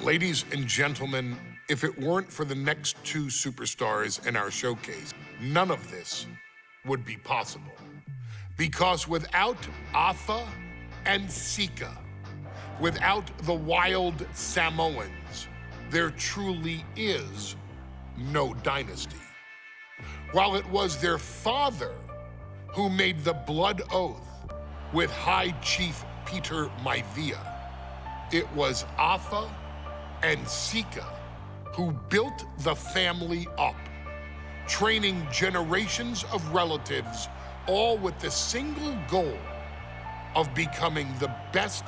Ladies and gentlemen, if it weren't for the next two superstars in our showcase, none of this would be possible. Because without Afa and Sika, without the wild Samoans, there truly is no dynasty. While it was their father who made the blood oath with High Chief Peter Maivia, it was Afa and Sika who built the family up, training generations of relatives, all with the single goal of becoming the best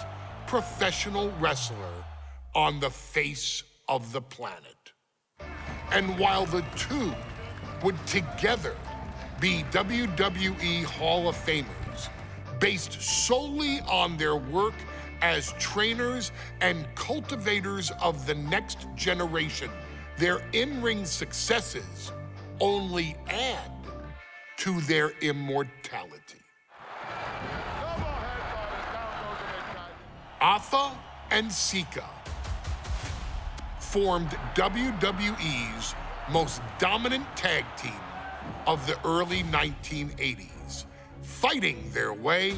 professional wrestler on the face of the planet. And while the two would together be WWE Hall of Famers, based solely on their work as trainers and cultivators of the next generation, their in-ring successes only add to their immortality. Afa and Sika formed WWE's most dominant tag team of the early 1980s, fighting their way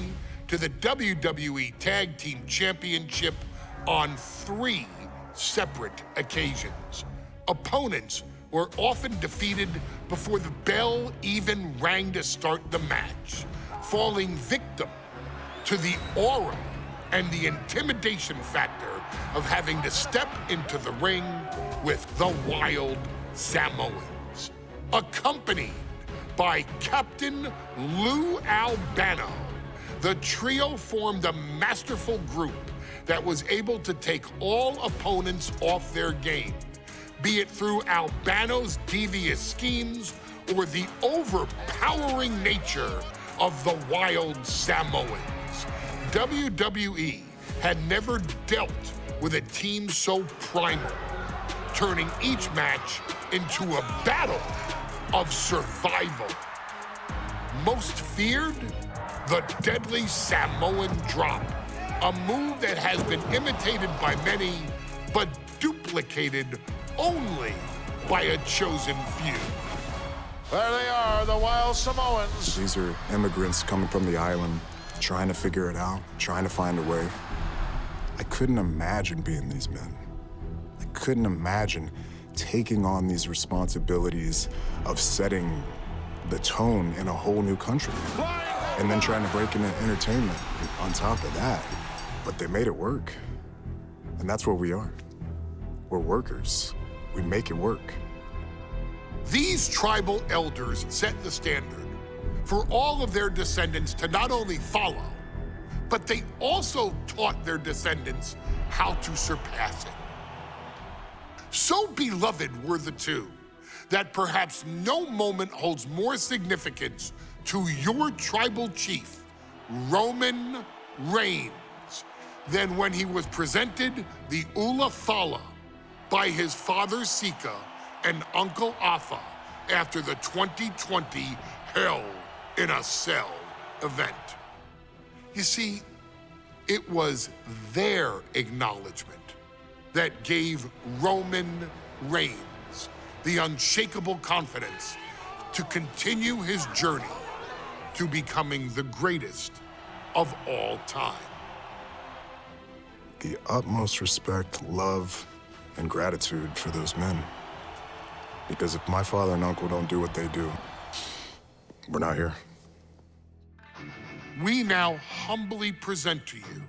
to the WWE Tag Team Championship on 3 separate occasions. Opponents were often defeated before the bell even rang to start the match, falling victim to the aura and the intimidation factor of having to step into the ring with the wild Samoans, accompanied by Captain Lou Albano. The trio formed a masterful group that was able to take all opponents off their game, be it through Albano's devious schemes or the overpowering nature of the wild Samoans. WWE had never dealt with a team so primal, turning each match into a battle of survival. Most feared, the deadly Samoan drop, a move that has been imitated by many, but duplicated only by a chosen few. There they are, the wild Samoans. These are immigrants coming from the island, trying to figure it out, trying to find a way. I couldn't imagine being these men. I couldn't imagine taking on these responsibilities of setting the tone in a whole new country. And then trying to break into entertainment on top of that. But they made it work. And that's what we are. We're workers. We make it work. These tribal elders set the standard for all of their descendants to not only follow, but they also taught their descendants how to surpass it. So beloved were the two that perhaps no moment holds more significance to your tribal chief, Roman Reigns, than when he was presented the Ula Fala by his father Sika and Uncle Afa after the 2020 Hell in a Cell event. You see, it was their acknowledgement that gave Roman Reigns the unshakable confidence to continue his journey to becoming the greatest of all time. The utmost respect, love, and gratitude for those men. Because if my father and uncle don't do what they do, we're not here. We now humbly present to you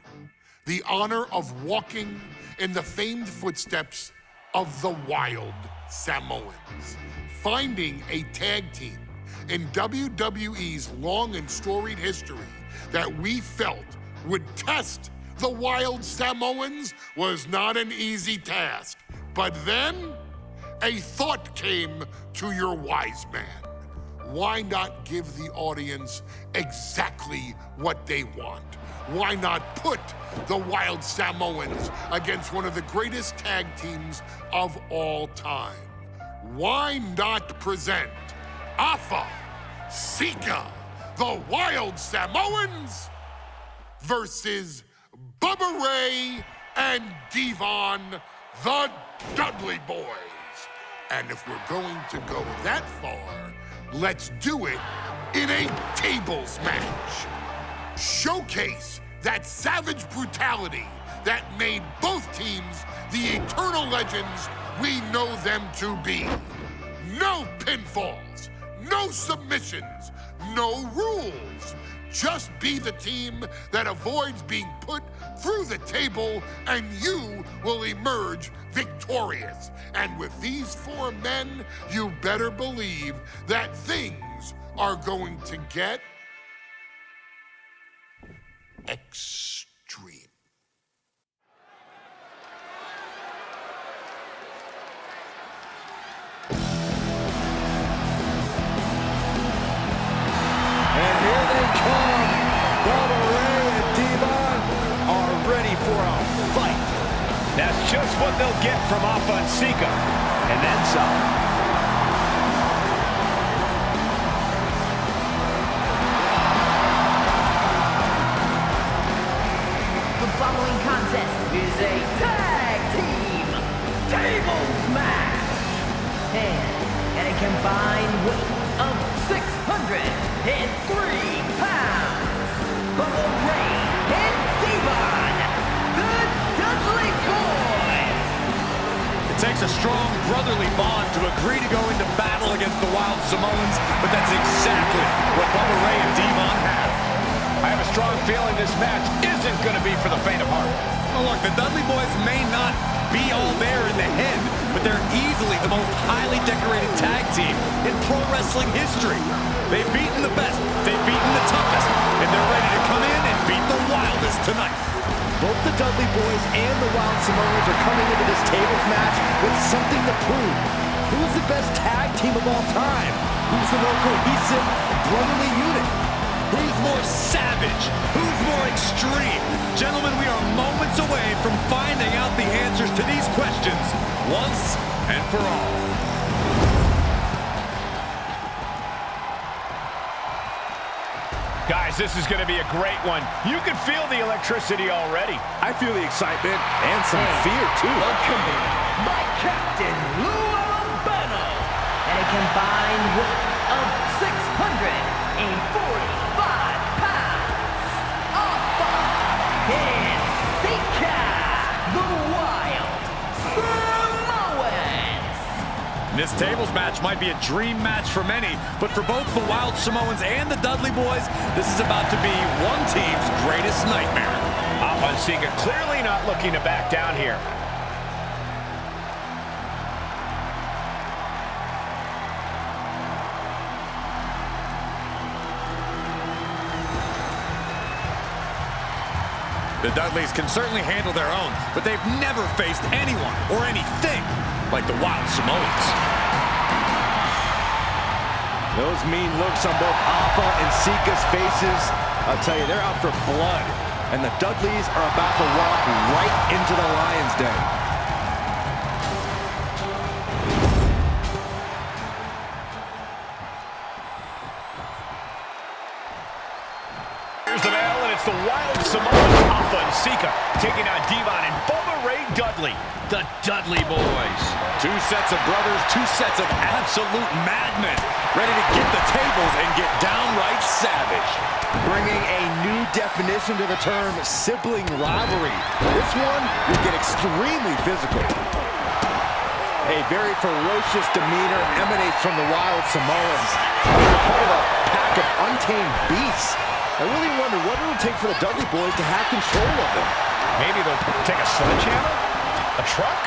the honor of walking in the famed footsteps of the wild Samoans, finding a tag team in WWE's long and storied history that we felt would test the wild Samoans was not an easy task. But then a thought came to your wise man. Why not give the audience exactly what they want? Why not put the wild Samoans against one of the greatest tag teams of all time? Why not present Afa, Sika, the wild Samoans versus Bubba Ray and Devon, the Dudley Boys. And if we're going to go that far, let's do it in a tables match. Showcase that savage brutality that made both teams the eternal legends we know them to be. No pinfalls, no submissions, no rules. Just be the team that avoids being put through the table, and you will emerge victorious. And with these 4 men, you better believe that things are going to get extreme. And here they come. Bubba Ray and Devon are ready for a fight. That's just what they'll get from Sika, and then some. The following contest is a tag team tables match. And a combined weight of 603 pounds. Bubba Ray and Devon, the Dudley Boys. It takes a strong brotherly bond to agree to go into battle against the Wild Samoans, but that's exactly what Bubba Ray and Devon have. I have a strong feeling this match isn't going to be for the faint of heart. Oh, look, the Dudley Boys may not be all there in the head, but they're easily the most highly decorated tag team in pro wrestling history. They've beaten the best, they've beaten the toughest, and they're ready to come in and beat the wildest tonight. Both the Dudley Boys and the Wild Samoans are coming into this tables match with something to prove. Who's the best tag team of all time? Who's the more cohesive, brotherly unit? Who's more savage? Who's more extreme? Gentlemen, we are moments away from finding out the answers to these questions once and for all. Guys, this is going to be a great one. You can feel the electricity already. I feel the excitement and some fear, too. Accompanied by Captain Lou Albano. And a combined weight of 645 pounds. And Sika, the Wild Samoans. This tables match might be a dream match for many, but for both the Wild Samoans and the Dudley Boys, this is about to be one team's greatest nightmare. Sika clearly not looking to back down here. The Dudleys can certainly handle their own, but they've never faced anyone or anything like the Wild Samoans. Those mean looks on both Alpha and Sika's faces. I'll tell you, they're out for blood. And the Dudleys are about to walk right into the lion's den. Here's the bell, and it's the Wild Samoans, Alpha and Sika, taking on Devon and Bubba Ray Dudley, the Dudley Boys. Two sets of brothers, two sets of absolute madmen, ready to get the tables and get downright savage. Bringing a new definition to the term sibling rivalry. This one will get extremely physical. A very ferocious demeanor emanates from the Wild Samoans. They're part of a pack of untamed beasts. I really wonder what it'll take for the Dudley Boys to have control of them. Maybe they'll take a sledgehammer? A truck?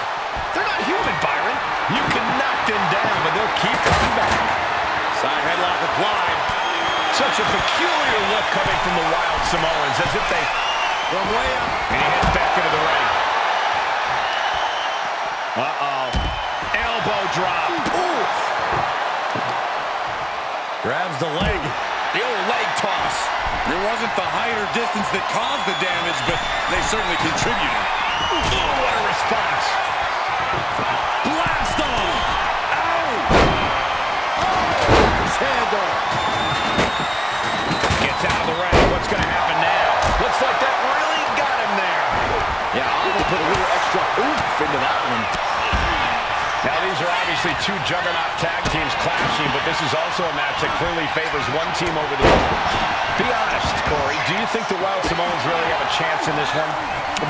They're not human, Byron. You can knock them down, but they'll keep coming back. Side headlock applied. Such a peculiar look coming from the Wild Samoans, as if they... From way up. And he heads back into the ring. Uh-oh. Elbow drop. Oof. Grabs the leg. The old leg toss. It wasn't the height or distance that caused the damage, but they certainly contributed. Oh, what a response. Blast off. Ow. Handle. Gets out of the ring. What's going to happen now? Looks like that really got him there. Yeah, I'll put a little extra oomph into that one. two juggernaut tag teams clashing, but this is also a match that clearly favors one team over the other. Be honest, Corey, do you think the Wild Samoans really have a chance in this one?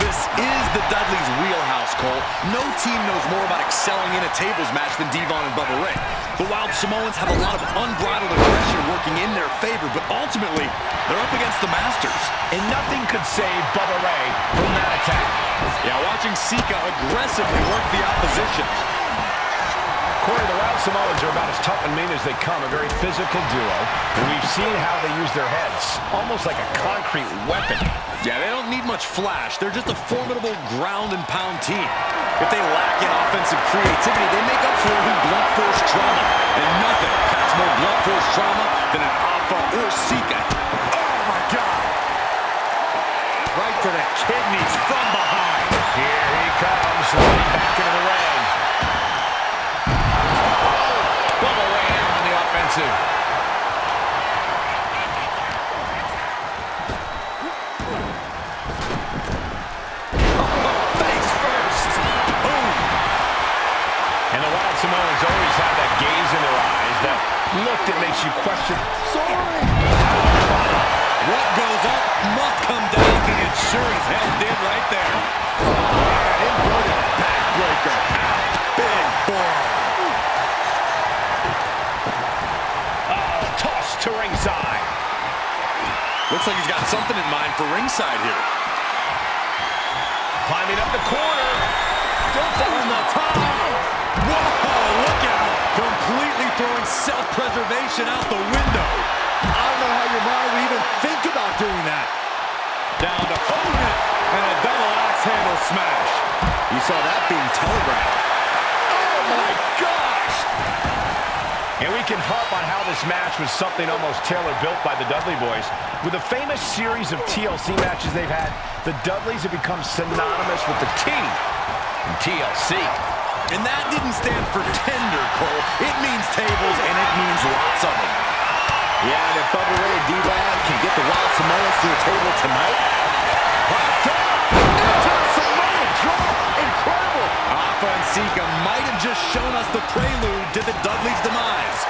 This is the Dudley's wheelhouse, Cole. No team knows more about excelling in a tables match than Devon and Bubba Ray. The Wild Samoans have a lot of unbridled aggression working in their favor, but ultimately, they're up against the Masters. And nothing could save Bubba Ray from that attack. Yeah, watching Sika aggressively work the opposition. Corey, the Wild Samoans are about as tough and mean as they come, a very physical duo, and we've seen how they use their heads, almost like a concrete weapon. Yeah, they don't need much flash. They're just a formidable ground and pound team. If they lack in offensive creativity, they make up for it in blunt force trauma. And nothing packs more blunt force trauma than an Alpha or Sika. Oh my God! Right to the kidneys from behind. Here he comes, running back into the ring. Bubba Ray on the offensive. Face first. Boom. And the Wild Samoans always have that gaze in their eyes, that look that makes you question. Sorry. What goes up must come down, and it sure as hell did right there. Inverted backbreaker. Big forearm. To ringside. Looks like he's got something in mind for ringside here. Climbing up the corner. Don't fall on the top. Whoa, look out. Completely throwing self-preservation out the window. I don't know how your mind would even think about doing that. Down to opponent and a double axe handle smash. You saw that being telegraphed. Oh my gosh. And we can harp on how this match was something almost tailor-built by the Dudley boys. With a famous series of TLC matches they've had, the Dudleys have become synonymous with the T in TLC. And that didn't stand for tender, Cole. It means tables, and it means lots of them. Yeah, and if Bubba Ray and D-Bag can get the Wild Samoans to the table tonight. Incredible! Alpha and Sika might have just shown us the prelude to the Dudley's demise.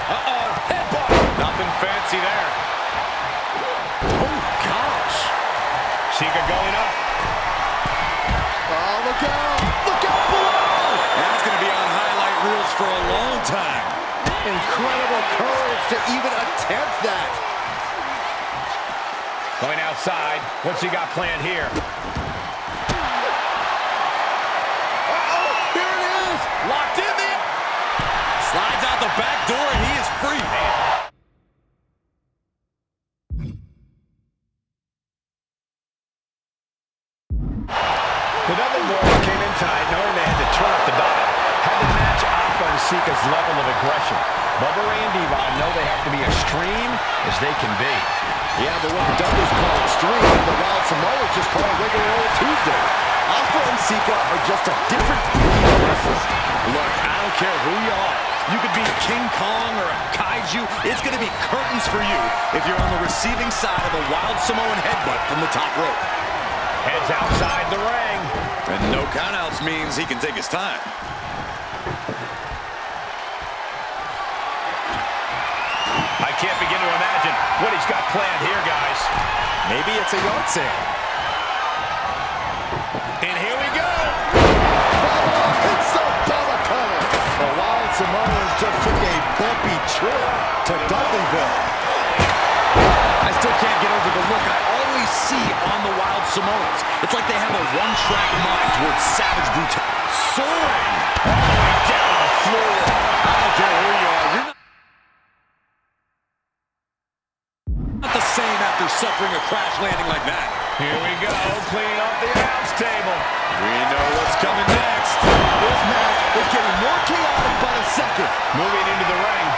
Uh-oh, headbutt! Nothing fancy there. Oh, gosh. Sika going up. Oh, look out! Look out below! That's going to be on highlight reels for a long time. Incredible courage to even attempt that. Going outside. What's he got planned here? Uh-oh! Here it is! Locked in there. Slides out the back door, and he is free. The Dudley boys came in tonight knowing they had to turn up the dial. Had to match Alpha and Sika's level of aggression. Bubba Ray and Devon know they have to be extreme as they can be. Yeah, but what the Dudleys call extreme, the Wild Samoans just call it regular old Tuesday. Alpha and Sika are just a different breed of wrestlers. Look, I don't care who you are. You could be King Kong or a kaiju. It's going to be curtains for you if you're on the receiving side of a Wild Samoan headbutt from the top rope. Heads outside the ring. And no countouts means he can take his time. I can't begin to imagine what he's got planned here, guys. Maybe it's a yard sale. And here we go. It's a Bubba cutter. The Wild Samoans just took a bumpy trip to Dudleyville. I still can't get over the look I always see on the Wild Samoans. It's like they have a one-track mind towards savage brutality. Soaring all the way down to the floor. I don't care who you are. You're not the same after suffering a crash landing like that. Here we go, cleaning up the announce table. We know what's coming next. This match is getting more chaotic by the second. Moving into the ring.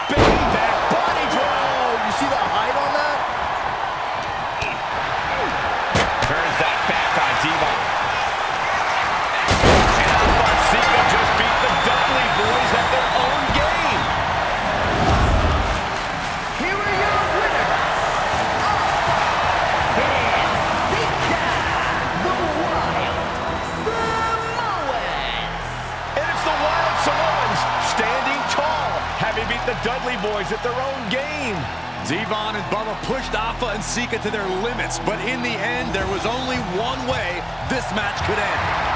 Big back body drop. You see the height on that? Turns that back on Devon. And Alpha and Sika just beat the Dudley boys at their own game. Here are your winners, Alpha and Sika. Dudley boys at their own game. Devon and Bubba pushed Alpha and Sika to their limits, but in the end, there was only one way this match could end.